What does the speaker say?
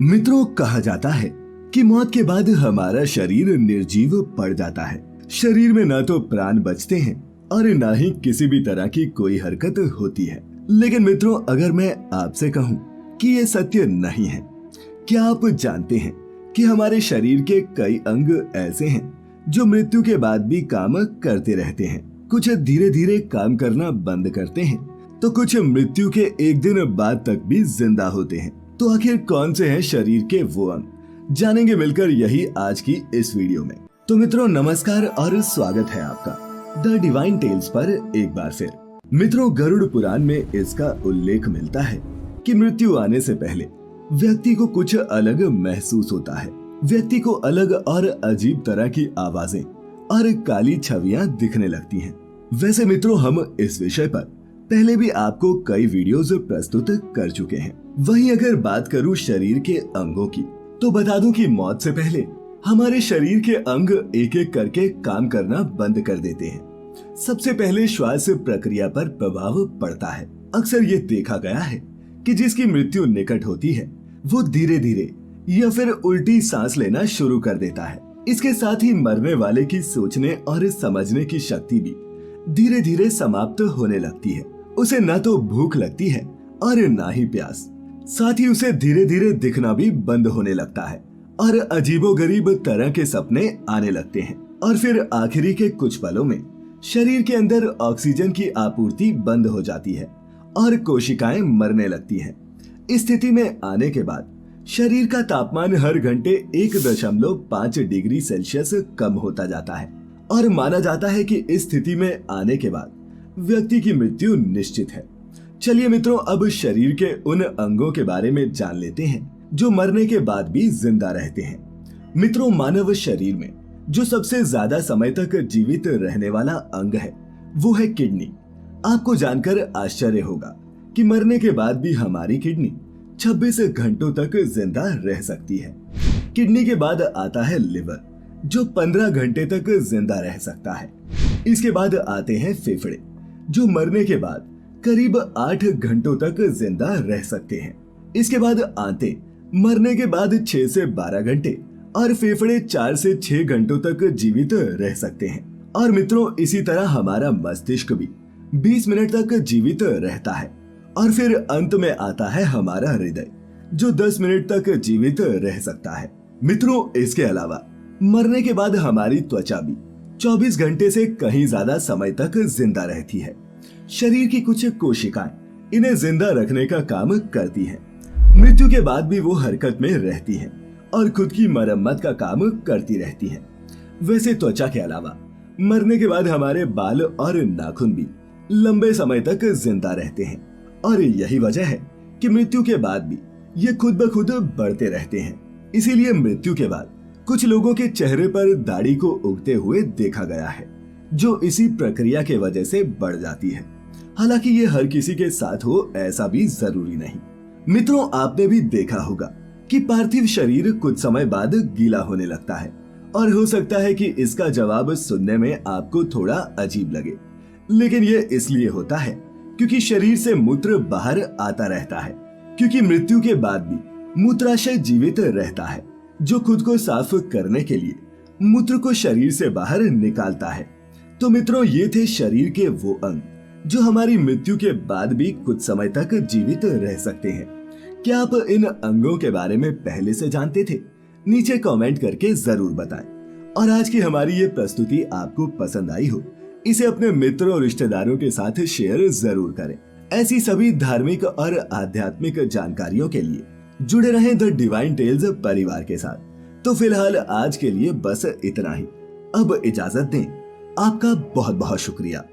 मित्रों, कहा जाता है कि मौत के बाद हमारा शरीर निर्जीव पड़ जाता है। शरीर में ना तो प्राण बचते हैं और ना ही किसी भी तरह की कोई हरकत होती है। लेकिन मित्रों, अगर मैं आपसे कहूं कि ये सत्य नहीं है, क्या आप जानते हैं कि हमारे शरीर के कई अंग ऐसे हैं जो मृत्यु के बाद भी काम करते रहते हैं। कुछ धीरे धीरे काम करना बंद करते हैं तो कुछ मृत्यु के एक दिन बाद तक भी जिंदा होते हैं। तो आखिर कौन से हैं शरीर के वो अंग, जानेंगे मिलकर यही आज की इस वीडियो में। तो मित्रों, नमस्कार और स्वागत है आपका द डिवाइन टेल्स पर एक बार फिर। मित्रों, गरुड़ पुराण में इसका उल्लेख मिलता है कि मृत्यु आने से पहले व्यक्ति को कुछ अलग महसूस होता है। व्यक्ति को अलग और अजीब तरह की आवाजें और काली छवियां दिखने लगती हैं। वैसे मित्रों, हम इस विषय पर पहले भी आपको कई वीडियोस प्रस्तुत कर चुके हैं। वहीं अगर बात करूं शरीर के अंगों की, तो बता दूं कि मौत से पहले हमारे शरीर के अंग एक एक करके काम करना बंद कर देते हैं। सबसे पहले श्वास प्रक्रिया पर प्रभाव पड़ता है। अक्सर ये देखा गया है कि जिसकी मृत्यु निकट होती है वो धीरे धीरे या फिर उल्टी सांस लेना शुरू कर देता है। इसके साथ ही मरने वाले की सोचने और समझने की शक्ति भी धीरे धीरे समाप्त होने लगती है। उसे न तो भूख लगती है और ना ही प्यास। साथ ही उसे धीरे धीरे दिखना भी बंद होने लगता है और अजीबोगरीब तरह के सपने आने लगते हैं। और फिर आखिरी के कुछ पलों में शरीर के अंदर ऑक्सीजन की आपूर्ति बंद हो जाती है और कोशिकाएं मरने लगती हैं। इस स्थिति में आने के बाद शरीर का तापमान हर घंटे 1.5 डिग्री सेल्सियस कम होता जाता है और माना जाता है कि इस स्थिति में आने के बाद व्यक्ति की मृत्यु निश्चित है। चलिए मित्रों, अब शरीर के उन अंगों के बारे में जान लेते हैं जो मरने के बाद भी जिंदा रहते हैं। मित्रों, मानव शरीर में जो सबसे ज्यादा समय तक जीवित रहने वाला अंग है वो है किडनी। आपको जानकर आश्चर्य होगा कि मरने के बाद भी हमारी किडनी 26 घंटों तक जिंदा रह सकती है। किडनी के बाद आता है लिवर, जो 15 घंटे तक जिंदा रह सकता है। इसके बाद आते हैं फेफड़े, जो मरने के बाद करीब 8 घंटों तक जिंदा रह सकते हैं। इसके बाद आंतें मरने के बाद 6 से 12 घंटे और फेफड़े 4 से 6 घंटों तक जीवित रह सकते हैं। और मित्रों, इसी तरह हमारा मस्तिष्क भी 20 मिनट तक जीवित रहता है। और फिर अंत में आता है हमारा हृदय, जो 10 मिनट तक जीवित रह सकता है। मित्रों, इसके अलावा मरने के बाद हमारी त्वचा भी 24 घंटे से कहीं ज्यादा समय तक जिंदा रहती है। शरीर की कुछ कोशिकाएं इन्हें जिंदा रखने का काम करती हैं। मृत्यु के बाद भी वो हरकत में रहती हैं और खुद की मरम्मत का काम करती रहती हैं। वैसे त्वचा के अलावा मरने के बाद हमारे बाल और नाखून भी लंबे समय तक जिंदा रहते हैं और यही वजह है कि मृत्यु के बाद भी ये खुद ब खुद बढ़ते रहते हैं। इसीलिए मृत्यु के बाद कुछ लोगों के चेहरे पर दाढ़ी को उगते हुए देखा गया है, जो इसी प्रक्रिया के वजह से बढ़ जाती है। हालांकि ये हर किसी के साथ हो ऐसा भी जरूरी नहीं। मित्रों, आपने भी देखा होगा कि पार्थिव शरीर कुछ समय बाद गीला होने लगता है और हो सकता है कि इसका जवाब सुनने में आपको थोड़ा अजीब लगे, लेकिन ये इसलिए होता है क्योंकि शरीर से मूत्र बाहर आता रहता है। क्योंकि मृत्यु के बाद भी मूत्राशय जीवित रहता है, जो खुद को साफ करने के लिए मूत्र को शरीर से बाहर निकालता है। तो मित्रों, ये थे शरीर के वो अंग जो हमारी मृत्यु के बाद भी कुछ समय तक जीवित रह सकते हैं। क्या आप इन अंगों के बारे में पहले से जानते थे? नीचे कमेंट करके जरूर बताएं। और आज की हमारी ये प्रस्तुति आपको पसंद आई हो, इसे अपने मित्रों और रिश्तेदारों के साथ शेयर जरूर करें। ऐसी सभी धार्मिक और आध्यात्मिक जानकारियों के लिए जुड़े रहें द डिवाइन टेल्स परिवार के साथ। तो फिलहाल आज के लिए बस इतना ही। अब इजाजत दें। आपका बहुत बहुत शुक्रिया।